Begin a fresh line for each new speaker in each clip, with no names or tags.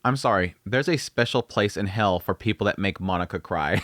I'm sorry, there's a special place in hell for people that make Monica cry.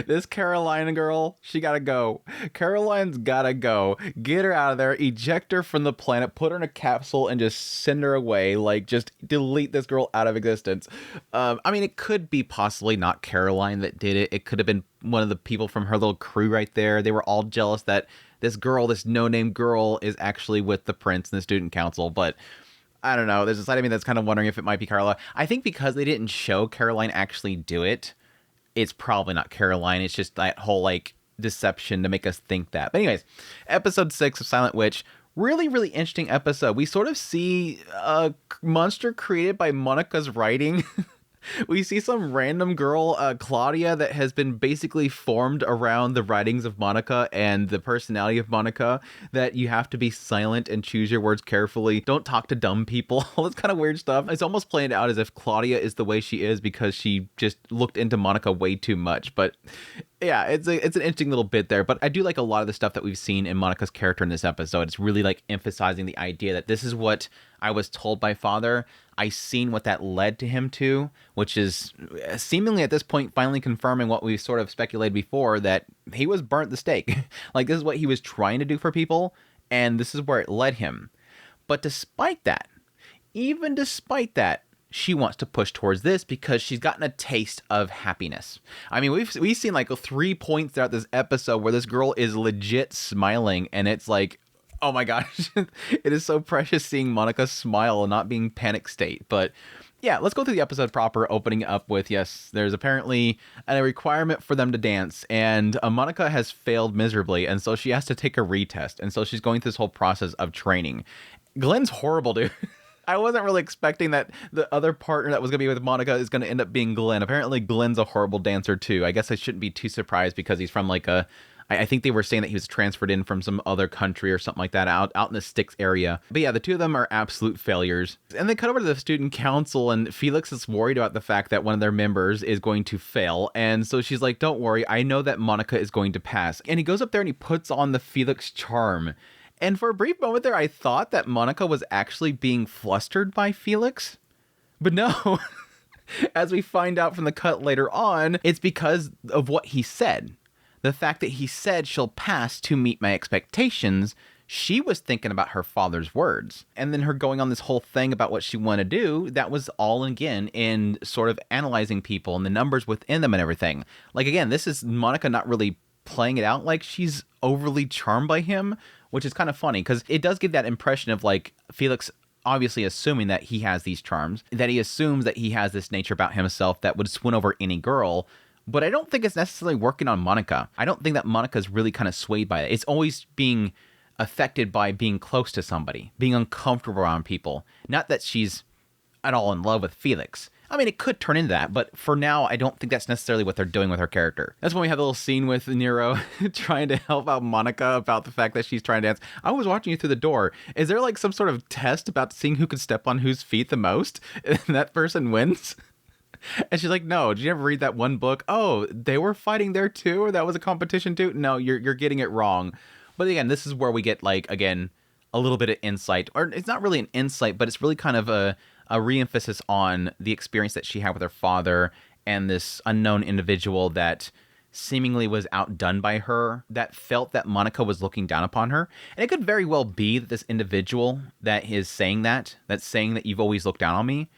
This Carolina girl, she gotta go. Caroline's gotta go. Get her out of there, eject her from the planet, put her in a capsule, and just send her away. Like, just delete this girl out of existence. I mean, it could be possibly not Caroline that did it. It could have been one of the people from her little crew right there. They were all jealous that this girl, this no-name girl, is actually with the prince and the student council, but I don't know. There's a side of me that's kind of wondering if it might be Carla. I think because they didn't show Caroline actually do it, it's probably not Caroline. It's just that whole like deception to make us think that. But anyways, episode 6 of Silent Witch, really, really interesting episode. We sort of see a monster created by Monica's writing. We see some random girl, Claudia, that has been basically formed around the writings of Monica and the personality of Monica, that you have to be silent and choose your words carefully. Don't talk to dumb people. All this kind of weird stuff. It's almost playing out as if Claudia is the way she is because she just looked into Monica way too much. But yeah, it's an interesting little bit there. But I do like a lot of the stuff that we've seen in Monica's character in this episode. It's really like emphasizing the idea that this is what I was told by father. I seen what that led to him to, which is seemingly at this point finally confirming what we sort of speculated before, that he was burnt the stake. Like, this is what he was trying to do for people, and this is where it led him. But despite that, even despite that, she wants to push towards this because she's gotten a taste of happiness. I mean, we've seen like 3 points throughout this episode where this girl is legit smiling, and it's like, oh my gosh, it is so precious seeing Monica smile and not being panic state. But yeah, let's go through the episode proper, opening up with, yes, there's apparently a requirement for them to dance, and Monica has failed miserably, and so she has to take a retest, and so she's going through this whole process of training. Glenn's horrible, dude. I wasn't really expecting that the other partner that was going to be with Monica is going to end up being Glenn. Apparently, Glenn's a horrible dancer, too. I guess I shouldn't be too surprised because he's from like I think they were saying that he was transferred in from some other country or something like that out in the Styx area. But yeah, the two of them are absolute failures. And they cut over to the student council, and Felix is worried about the fact that one of their members is going to fail. And so she's like, don't worry, I know that Monica is going to pass. And he goes up there and he puts on the Felix charm. And for a brief moment there, I thought that Monica was actually being flustered by Felix. But no, as we find out from the cut later on, it's because of what he said. The fact that he said she'll pass to meet my expectations, she was thinking about her father's words. And then her going on this whole thing about what she wanted to do, that was all again in sort of analyzing people and the numbers within them and everything. Like, again, this is Monica not really playing it out like she's overly charmed by him, which is kind of funny because it does give that impression of like Felix obviously assuming that he has these charms, that he assumes that he has this nature about himself that would win over any girl. But I don't think it's necessarily working on Monica. I don't think that Monica's really kind of swayed by it. It's always being affected by being close to somebody, being uncomfortable around people. Not that she's at all in love with Felix. I mean, it could turn into that, but for now, I don't think that's necessarily what they're doing with her character. That's when we have a little scene with Nero trying to help out Monica about the fact that she's trying to dance. I was watching you through the door. Is there like some sort of test about seeing who could step on whose feet the most? And that person wins? And she's like, no, did you ever read that one book? Oh, they were fighting there too? Or that was a competition too? No, you're getting it wrong. But again, this is where we get like, again, a little bit of insight. Or it's not really an insight, but it's really kind of a re-emphasis on the experience that she had with her father and this unknown individual that seemingly was outdone by her, that felt that Monica was looking down upon her. And it could very well be that this individual that is saying that's saying that you've always looked down on me,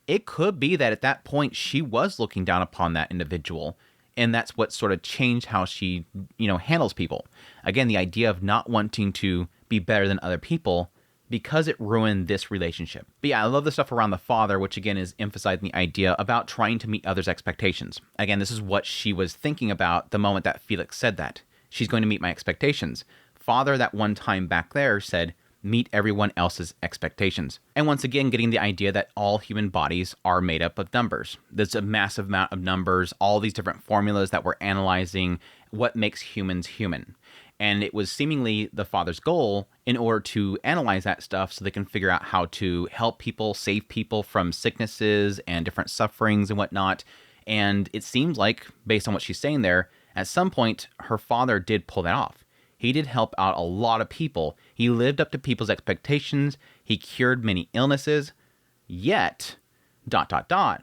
it could be that at that point she was looking down upon that individual, and that's what sort of changed how she, handles people. Again, the idea of not wanting to be better than other people because it ruined this relationship. But yeah, I love the stuff around the father, which again is emphasizing the idea about trying to meet others' expectations. Again, this is what she was thinking about the moment that Felix said that. She's going to meet my expectations. Father, that one time back there, said, meet everyone else's expectations. And once again, getting the idea that all human bodies are made up of numbers. There's a massive amount of numbers, all these different formulas that we're analyzing what makes humans human. And it was seemingly the father's goal in order to analyze that stuff so they can figure out how to help people, save people from sicknesses and different sufferings and whatnot. And it seems like, based on what she's saying there, at some point, her father did pull that off. He did help out a lot of people. He lived up to people's expectations. He cured many illnesses. Yet, dot, dot, dot.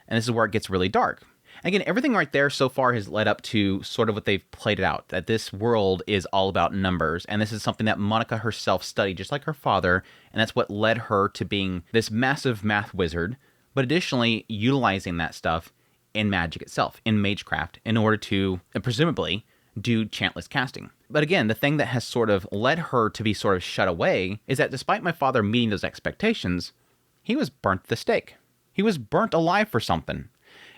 And this is where it gets really dark. And again, everything right there so far has led up to sort of what they've played it out, that this world is all about numbers. And this is something that Monica herself studied, just like her father. And that's what led her to being this massive math wizard, but additionally utilizing that stuff in magic itself, in magecraft, in order to, presumably, do chantless casting. But again, the thing that has sort of led her to be sort of shut away is that despite my father meeting those expectations, he was burnt at the stake. He was burnt alive for something.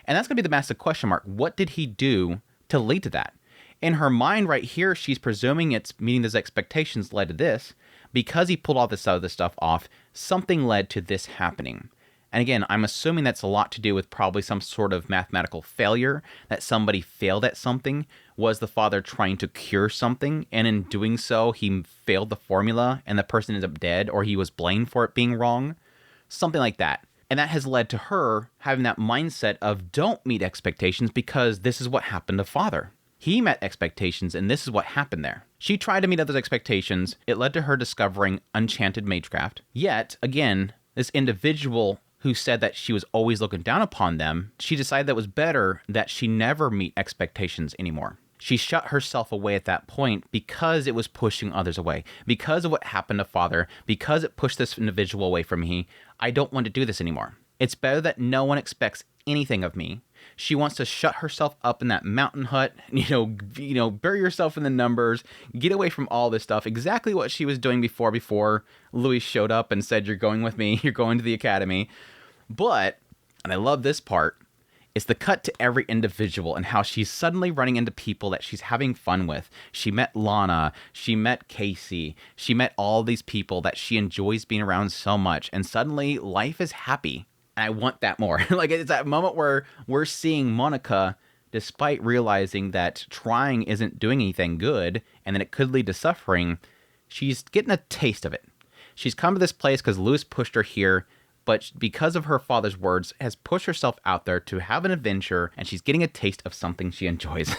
And that's going to be the massive question mark. What did he do to lead to that? In her mind right here, she's presuming it's meeting those expectations led to this. Because he pulled all this other stuff off, something led to this happening. And again, I'm assuming that's a lot to do with probably some sort of mathematical failure, that somebody failed at something. Was the father trying to cure something, and in doing so, he failed the formula, and the person ends up dead, or he was blamed for it being wrong? Something like that. And that has led to her having that mindset of don't meet expectations because this is what happened to father. He met expectations, and this is what happened there. She tried to meet other expectations. It led to her discovering enchanted magecraft. Yet, again, this individual who said that she was always looking down upon them, she decided that it was better that she never meet expectations anymore. She shut herself away at that point because it was pushing others away. Because of what happened to father, because it pushed this individual away from me, I don't want to do this anymore. It's better that no one expects anything of me. She wants to shut herself up in that mountain hut, bury herself in the numbers, get away from all this stuff. Exactly what she was doing before Louis showed up and said, "You're going with me, you're going to the academy." But, and I love this part, it's the cut to every individual and how she's suddenly running into people that she's having fun with. She met Lana, she met Casey, she met all these people that she enjoys being around so much, and suddenly life is happy. And I want that more. Like, it's that moment where we're seeing Monica, despite realizing that trying isn't doing anything good and that it could lead to suffering, she's getting a taste of it. She's come to this place because Louis pushed her here, but because of her father's words, has pushed herself out there to have an adventure, and she's getting a taste of something she enjoys.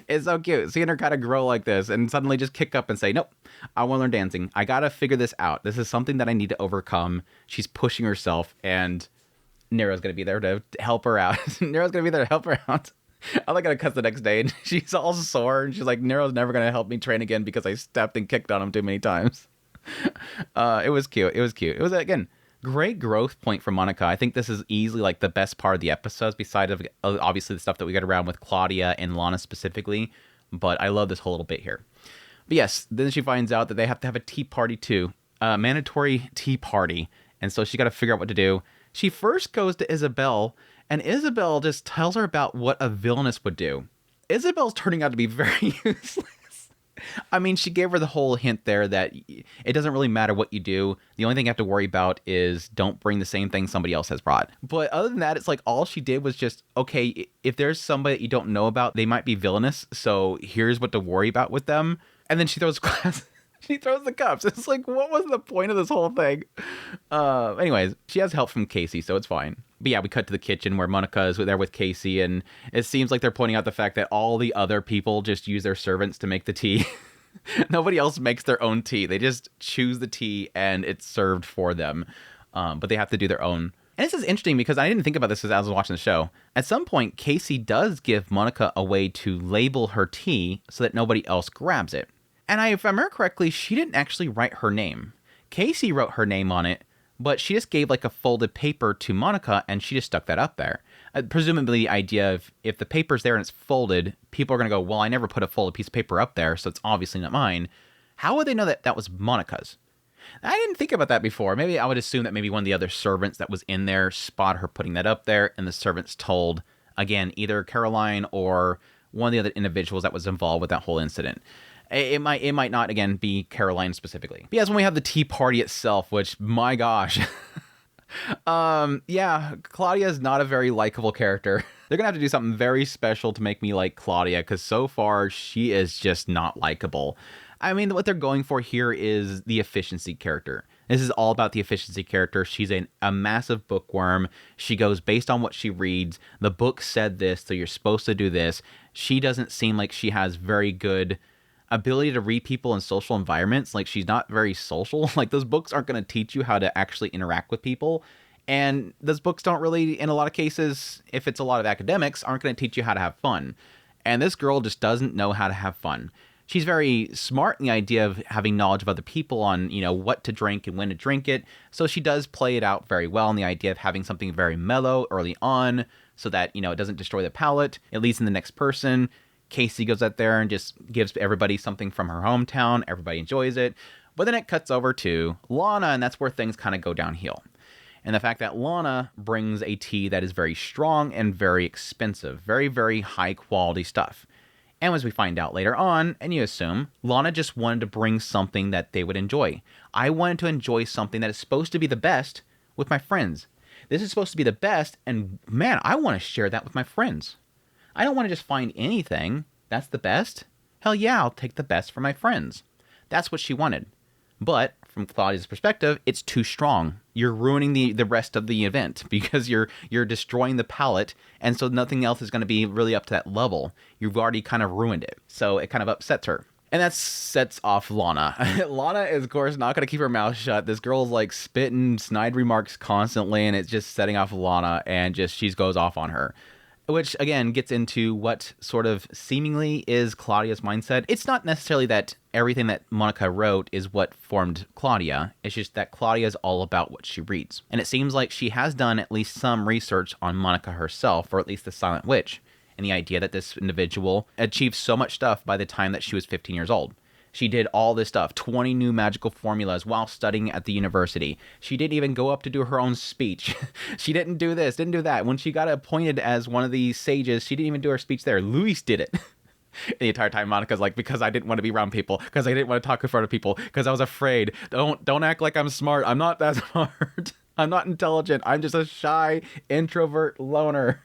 It's so cute, seeing her kind of grow like this and suddenly just kick up and say, nope, I want to learn dancing. I got to figure this out. This is something that I need to overcome. She's pushing herself, and Nero's going to be there to help her out. Nero's going to be there to help her out. I'm like going to cuss the next day, and she's all sore, and she's like, Nero's never going to help me train again because I stepped and kicked on him too many times. It was cute. It was, again, great growth point for Monica. I think this is easily like the best part of the episodes, besides of obviously the stuff that we got around with Claudia and Lana specifically. But I love this whole little bit here. But yes, then she finds out that they have to have a tea party too, a mandatory tea party, and so she got to figure out what to do. She first goes to Isabel, and Isabel just tells her about what a villainess would do. Isabel's turning out to be very useless. I mean, she gave her the whole hint there that it doesn't really matter what you do. The only thing you have to worry about is don't bring the same thing somebody else has brought. But other than that, it's like all she did was just, okay, if there's somebody that you don't know about, they might be villainous, so here's what to worry about with them. And then she throws glass. She throws the cups. It's like, what was the point of this whole thing? Anyways, she has help from Casey, so it's fine. But yeah, we cut to the kitchen where Monica is there with Casey, and it seems like they're pointing out the fact that all the other people just use their servants to make the tea. Nobody else makes their own tea. They just choose the tea, and it's served for them. But they have to do their own. And this is interesting because I didn't think about this as I was watching the show. At some point, Casey does give Monica a way to label her tea so that nobody else grabs it. And if I remember correctly, she didn't actually write her name. Casey wrote her name on it, but she just gave like a folded paper to Monica, and she just stuck that up there. Presumably the idea of if the paper's there and it's folded, people are going to go, well, I never put a folded piece of paper up there, so it's obviously not mine. How would they know that that was Monica's? I didn't think about that before. Maybe I would assume that maybe one of the other servants that was in there spotted her putting that up there, and the servants told, again, either Caroline or one of the other individuals that was involved with that whole incident. It might not, again, be Caroline specifically. But yes, when we have the tea party itself, which, my gosh. Yeah, Claudia is not a very likable character. They're going to have to do something very special to make me like Claudia, because so far, she is just not likable. I mean, what they're going for here is the efficiency character. This is all about the efficiency character. She's a massive bookworm. She goes based on what she reads. The book said this, so you're supposed to do this. She doesn't seem like she has very good ability to read people in social environments. Like, she's not very social. Like, those books aren't going to teach you how to actually interact with people. And those books don't really, in a lot of cases, if it's a lot of academics, aren't going to teach you how to have fun. And this girl just doesn't know how to have fun. She's very smart in the idea of having knowledge of other people on, what to drink and when to drink it. So she does play it out very well in the idea of having something very mellow early on so that, it doesn't destroy the palate, at least in the next person. Casey goes out there and just gives everybody something from her hometown. Everybody enjoys it. But then it cuts over to Lana, and that's where things kind of go downhill. And the fact that Lana brings a tea that is very strong and very expensive. Very, very high quality stuff. And as we find out later on, and you assume, Lana just wanted to bring something that they would enjoy. I wanted to enjoy something that is supposed to be the best with my friends. This is supposed to be the best, and man, I want to share that with my friends. I don't want to just find anything that's the best. Hell yeah, I'll take the best for my friends. That's what she wanted. But from Claudia's perspective, it's too strong. You're ruining the rest of the event because you're destroying the palate, and so nothing else is going to be really up to that level. You've already kind of ruined it. So it kind of upsets her. And that sets off Lana. Lana is, of course, not going to keep her mouth shut. This girl's like spitting snide remarks constantly, and it's just setting off Lana, and she goes off on her. Which, again, gets into what sort of seemingly is Claudia's mindset. It's not necessarily that everything that Monica wrote is what formed Claudia. It's just that Claudia is all about what she reads. And it seems like she has done at least some research on Monica herself, or at least the Silent Witch, and the idea that this individual achieved so much stuff by the time that she was 15 years old. She did all this stuff, 20 new magical formulas while studying at the university. She didn't even go up to do her own speech. She didn't do this, didn't do that. When she got appointed as one of these sages, she didn't even do her speech there. Luis did it. The entire time Monica's like, because I didn't want to be around people, because I didn't want to talk in front of people, because I was afraid. Don't act like I'm smart. I'm not that smart. I'm not intelligent. I'm just a shy, introvert loner.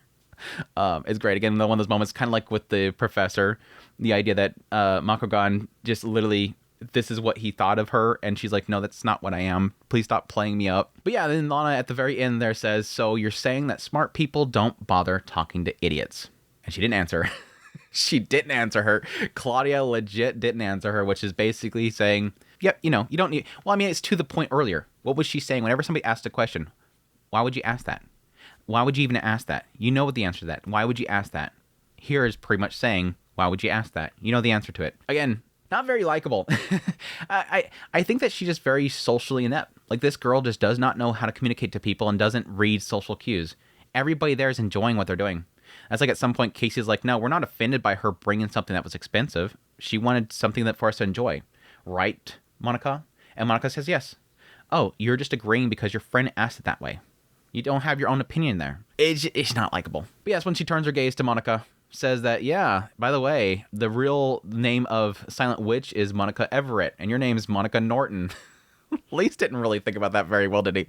It's great. Again, one of those moments, kind of like with the professor, the idea that Makogan just literally, this is what he thought of her, and she's like, no, that's not what I am. Please stop playing me up. But yeah, then Lana at the very end there says, so you're saying that smart people don't bother talking to idiots. And she didn't answer. She didn't answer her. Claudia legit didn't answer her, which is basically saying, yep, you don't need, well, I mean, it's to the point earlier. What was she saying? Whenever somebody asked a question, why would you ask that? Why would you even ask that? You know what the answer to that. Why would you ask that? Here is pretty much saying, why would you ask that? You know the answer to it. Again, not very likable. I think that she's just very socially inept. Like, this girl just does not know how to communicate to people and doesn't read social cues. Everybody there is enjoying what they're doing. That's like at some point Casey's like, no, we're not offended by her bringing something that was expensive. She wanted something that for us to enjoy. Right, Monica? And Monica says yes. Oh, you're just agreeing because your friend asked it that way. You don't have your own opinion there. It's not likable. But yes, when she turns her gaze to Monica, says that, yeah, by the way, the real name of Silent Witch is Monica Everett, and your name is Monica Norton. Lise didn't really think about that very well, did he?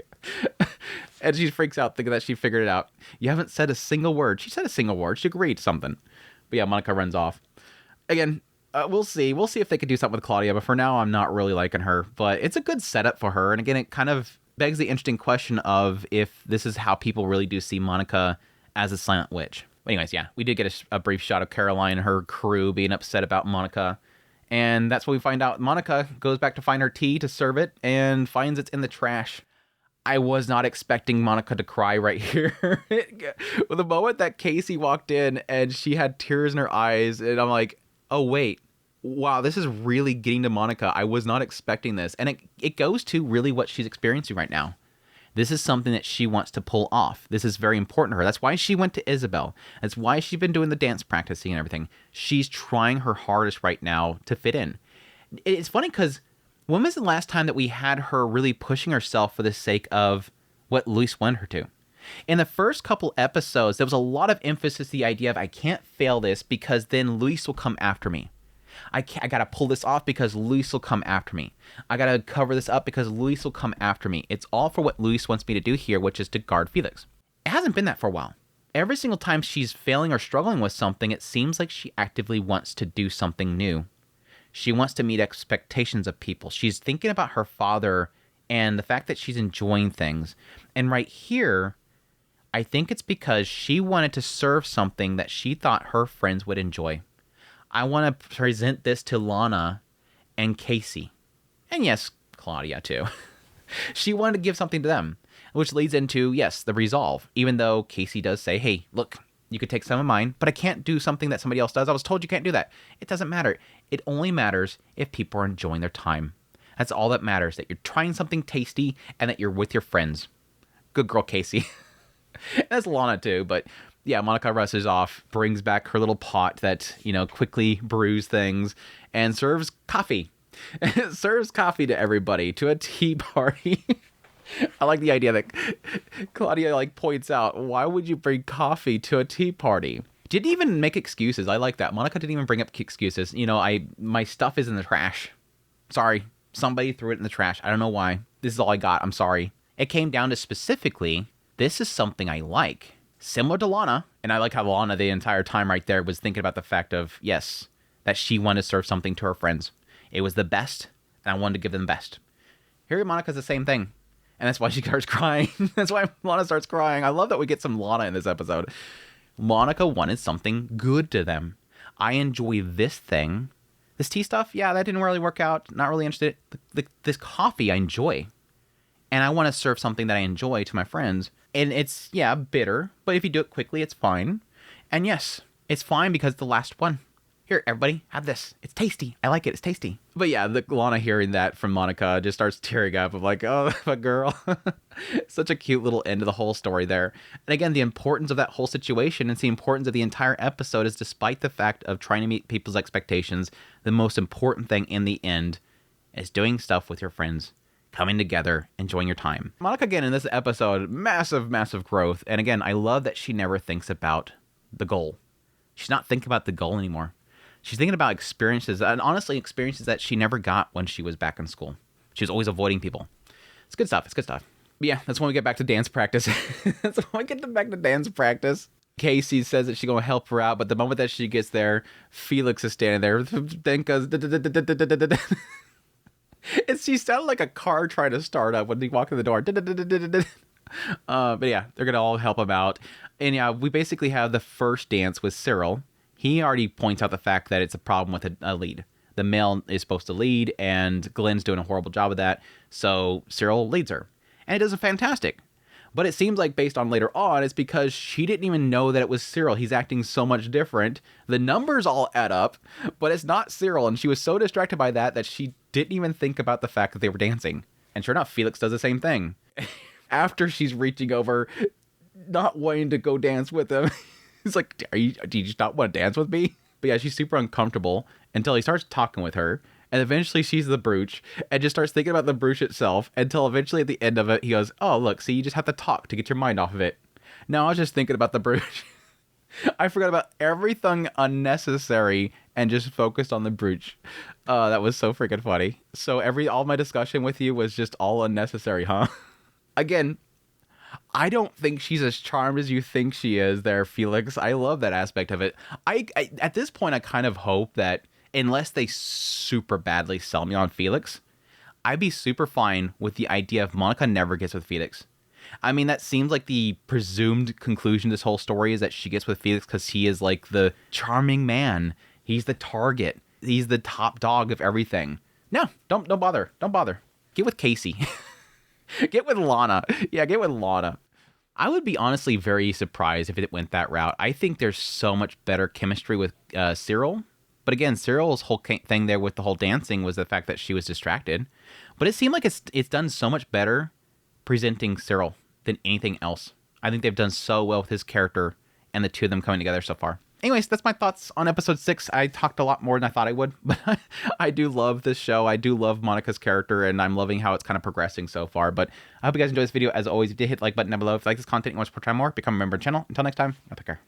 And she freaks out thinking that she figured it out. You haven't said a single word. She said a single word. She agreed to something. But yeah, Monica runs off. Again, we'll see. We'll see if they can do something with Claudia, but for now, I'm not really liking her. But it's a good setup for her, and again, it kind of begs the interesting question of if this is how people really do see Monica as a Silent Witch. But anyways, yeah, we did get a brief shot of Caroline and her crew being upset about Monica. And that's when we find out Monica goes back to find her tea to serve it and finds it's in the trash. I was not expecting Monica to cry right here. The moment that Casey walked in and she had tears in her eyes, and I'm like, oh, wait. Wow, this is really getting to Monica. I was not expecting this. And it goes to really what she's experiencing right now. This is something that she wants to pull off. This is very important to her. That's why she went to Isabel. That's why she's been doing the dance practicing and everything. She's trying her hardest right now to fit in. It's funny because when was the last time that we had her really pushing herself for the sake of what Luis wanted her to? In the first couple episodes, there was a lot of emphasis the idea of I can't fail this because then Luis will come after me. I gotta pull this off because Luis will come after me. I gotta cover this up because Luis will come after me. It's all for what Luis wants me to do here, which is to guard Felix. It hasn't been that for a while. Every single time she's failing or struggling with something, it seems like she actively wants to do something new. She wants to meet expectations of people. She's thinking about her father and the fact that she's enjoying things. And right here, I think it's because she wanted to serve something that she thought her friends would enjoy. I want to present this to Lana and Casey. And yes, Claudia too. She wanted to give something to them. which leads into, yes, the resolve. Even though Casey does say, hey, look, you could take some of mine, but I can't do something that somebody else does. I was told you can't do that. It doesn't matter. It only matters if people are enjoying their time. That's all that matters, that you're trying something tasty and that you're with your friends. Good girl, Casey. That's Lana too, but yeah, Monica rushes off, brings back her little pot that, quickly brews things and serves coffee. Serves coffee to everybody, to a tea party. I like the idea that Claudia points out, why would you bring coffee to a tea party? Didn't even make excuses. I like that. Monica didn't even bring up excuses. My stuff is in the trash. Sorry. Somebody threw it in the trash. I don't know why. This is all I got. I'm sorry. It came down to specifically, this is something I like. Similar to Lana, and I like how Lana the entire time right there was thinking about the fact of, yes, that she wanted to serve something to her friends. It was the best, and I wanted to give them the best. Here, Monica's the same thing. And that's why she starts crying. That's why Lana starts crying. I love that we get some Lana in this episode. Monica wanted something good to them. I enjoy this thing. This tea stuff, yeah, that didn't really work out. Not really interested. This coffee I enjoy. And I want to serve something that I enjoy to my friends. And it's, yeah, bitter. But if you do it quickly, it's fine. And yes, it's fine because the last one. Here, everybody, have this. It's tasty. I like it. It's tasty. But yeah, Lana hearing that from Monica just starts tearing up. I'm like, oh, my girl. Such a cute little end to the whole story there. And again, the importance of that whole situation and the importance of the entire episode is, despite the fact of trying to meet people's expectations, the most important thing in the end is doing stuff with your friends, coming together, enjoying your time. Monica, again, in this episode, massive, massive growth. And again, I love that she never thinks about the goal. She's not thinking about the goal anymore. She's thinking about experiences, and honestly, experiences that she never got when she was back in school. She was always avoiding people. It's good stuff. It's good stuff. But yeah, that's when we get back to dance practice. That's when we get back to dance practice. Casey says that she's going to help her out, but the moment that she gets there, Felix is standing there. She sounded like a car trying to start up when he walked in the door. But yeah, they're going to all help him out. And yeah, we basically have the first dance with Cyril. He already points out the fact that it's a problem with a lead. The male is supposed to lead, and Glenn's doing a horrible job of that, so Cyril leads her. And it does a fantastic. But it seems like based on later on, it's because she didn't even know that it was Cyril. He's acting so much different. The numbers all add up, but it's not Cyril, and she was so distracted by that she didn't even think about the fact that they were dancing. And sure enough, Felix does the same thing. After she's reaching over, not wanting to go dance with him, he's like, do you just not want to dance with me? But yeah, she's super uncomfortable until he starts talking with her. And eventually she's the brooch and just starts thinking about the brooch itself until eventually at the end of it, he goes, oh, look, see, you just have to talk to get your mind off of it. No, I was just thinking about the brooch. I forgot about everything unnecessary and just focused on the brooch. That was so freaking funny. So all my discussion with you was just all unnecessary, huh? Again, I don't think she's as charmed as you think she is there, Felix. I love that aspect of it. I at this point, I kind of hope that unless they super badly sell me on Felix, I'd be super fine with the idea of Monica never gets with Felix. I mean, that seems like the presumed conclusion to this whole story is that she gets with Felix because he is like the charming man. He's the target. He's the top dog of everything. No, don't bother. Don't bother. Get with Casey. Get with Lana. Yeah, get with Lana. I would be honestly very surprised if it went that route. I think there's so much better chemistry with Cyril. But again, Cyril's whole thing there with the whole dancing was the fact that she was distracted. But it seemed like it's done so much better presenting Cyril than anything else. I think they've done so well with his character and the two of them coming together so far. Anyways, that's my thoughts on episode 6. I talked a lot more than I thought I would, but I do love this show. I do love Monica's character, and I'm loving how it's kind of progressing so far. But I hope you guys enjoyed this video. As always, if you did, hit the like button down below. If you like this content and want to support more, become a member of the channel. Until next time, I'll take care.